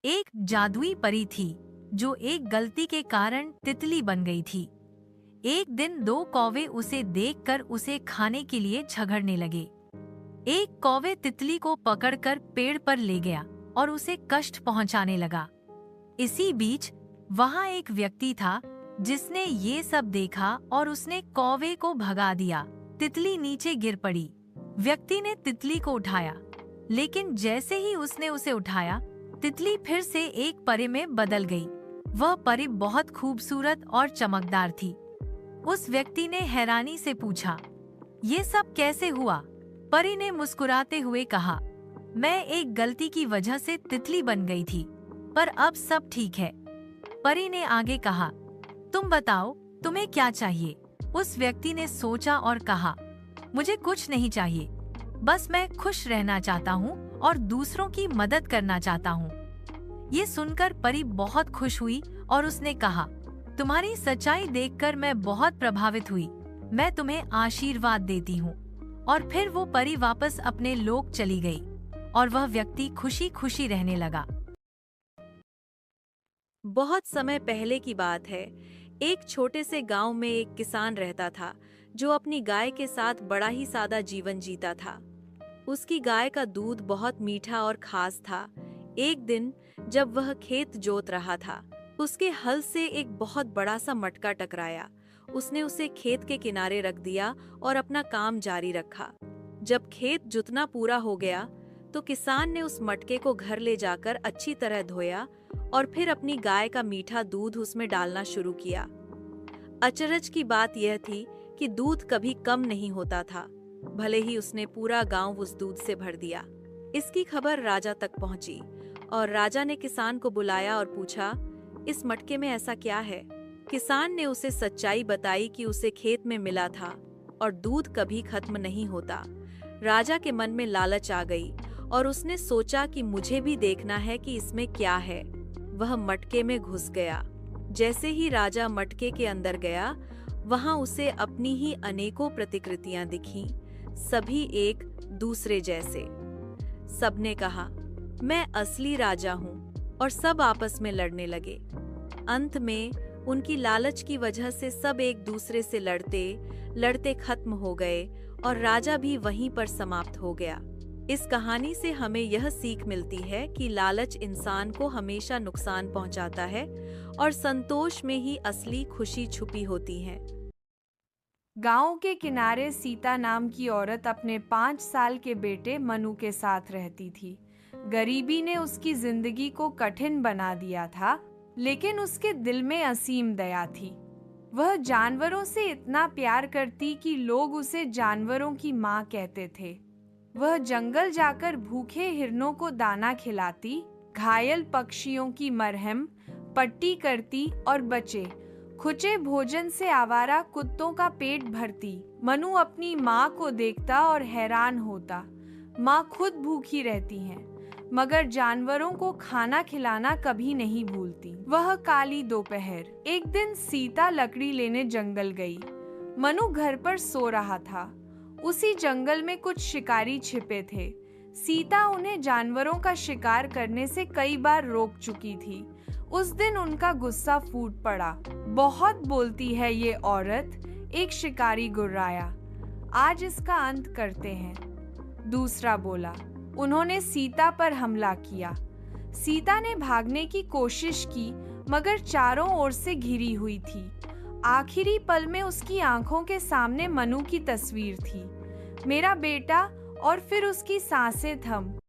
एक जादुई परी थी जो एक गलती के कारण तितली बन गई थी। एक दिन दो कौवे उसे देखकर उसे खाने के लिए झगड़ने लगे। एक कौवे तितली को पकड़कर पेड़ पर ले गया और उसे कष्ट पहुंचाने लगा। इसी बीच वहां एक व्यक्ति था जिसने ये सब देखा और उसने कौवे को भगा दिया। तितली नीचे गिर पड़ी। व्यक्ति ने तितली को उठाया, लेकिन जैसे ही उसने उसे उठाया, तितली फिर से एक परी में बदल गई। वह परी बहुत खूबसूरत और चमकदार थी। उस व्यक्ति ने हैरानी से पूछा, ये सब कैसे हुआ? परी ने मुस्कुराते हुए कहा, मैं एक गलती की वजह से तितली बन गई थी, पर अब सब ठीक है। परी ने आगे कहा, तुम बताओ, तुम्हें क्या चाहिए? उस व्यक्ति ने सोचा और कहा, मुझे कुछ नहीं चाहिए, बस मैं खुश रहना चाहता हूँ और दूसरों की मदद करना चाहता हूँ। ये सुनकर परी बहुत खुश हुई और उसने कहा, तुम्हारी सच्चाई देखकर मैं बहुत प्रभावित हुई। मैं तुम्हें आशीर्वाद देती हूँ। और फिर वो परी वापस अपने लोक चली गई और वह व्यक्ति खुशी खुशी रहने लगा। बहुत समय पहले की बात है। एक छोटे से गांव में एक किसान रहता था जो अपनी गाय के साथ बड़ा ही सादा जीवन जीता था। उसकी गाय का दूध बहुत मीठा और खास था। एक दिन जब वह खेत जोत रहा था, उसके हल से एक बहुत बड़ा सा मटका टकराया। उसने उसे खेत के किनारे रख दिया और अपना काम जारी रखा। जब खेत जुतना पूरा हो गया तो किसान ने उस मटके को घर ले जाकर अच्छी तरह धोया और फिर अपनी गाय का मीठा दूध उसमें डालना शुरू किया। अचरज की बात यह थी कि दूध कभी कम नहीं होता था, भले ही उसने पूरा गांव उस दूध से भर दिया। इसकी खबर राजा तक पहुंची और राजा ने किसान को बुलाया और पूछा, इस मटके में ऐसा क्या है? किसान ने उसे सच्चाई बताई कि उसे खेत में मिला था और दूध कभी खत्म नहीं होता। राजा के मन में लालच आ गई और उसने सोचा कि मुझे भी देखना है कि इसमें क्या है। वह मटके में घुस गया। जैसे ही राजा मटके के अंदर गया, वहां उसे अपनी ही अनेकों प्रतिकृतियां दिखीं, सभी एक दूसरे जैसे। सबने कहा, मैं असली राजा हूँ, और सब आपस में लड़ने लगे। अंत में उनकी लालच की वजह से सब एक दूसरे से लड़ते लड़ते खत्म हो गए और राजा भी वहीं पर समाप्त हो गया। इस कहानी से हमें यह सीख मिलती है कि लालच इंसान को हमेशा नुकसान पहुंचाता है और संतोष में ही असली खुशी छुपी होती है। गांव के किनारे सीता नाम की औरत अपने 5 साल के बेटे मनु के साथ रहती थी। गरीबी ने उसकी जिंदगी को कठिन बना दिया था, लेकिन उसके दिल में असीम दया थी। वह जानवरों से इतना प्यार करती कि लोग उसे जानवरों की माँ कहते थे। वह जंगल जाकर भूखे हिरनों को दाना खिलाती, घायल पक्षियों की मरहम पट्टी करती और बचे खुचे भोजन से आवारा कुत्तों का पेट भरती। मनु अपनी माँ को देखता और हैरान होता। माँ खुद भूखी रहती हैं, मगर जानवरों को खाना खिलाना कभी नहीं भूलती। वह काली दोपहर, एक दिन सीता लकड़ी लेने जंगल गई। मनु घर पर सो रहा था। उसी जंगल में कुछ शिकारी छिपे थे। सीता उन्हें जानवरों का शिकार करने से कई बार रोक चुकी थी। उस दिन उनका गुस्सा फूट पड़ा। बहुत बोलती है ये औरत, एक शिकारी गुर्राया। आज इसका अंत करते हैं। दूसरा बोला। उन्होंने सीता पर हमला किया। सीता ने भागने की कोशिश की, मगर चारों ओर से घिरी हुई थी। आखिरी पल में उसकी आंखों के सामने मनु की तस्वीर थी, मेरा बेटा, और फिर उसकी सांसें थम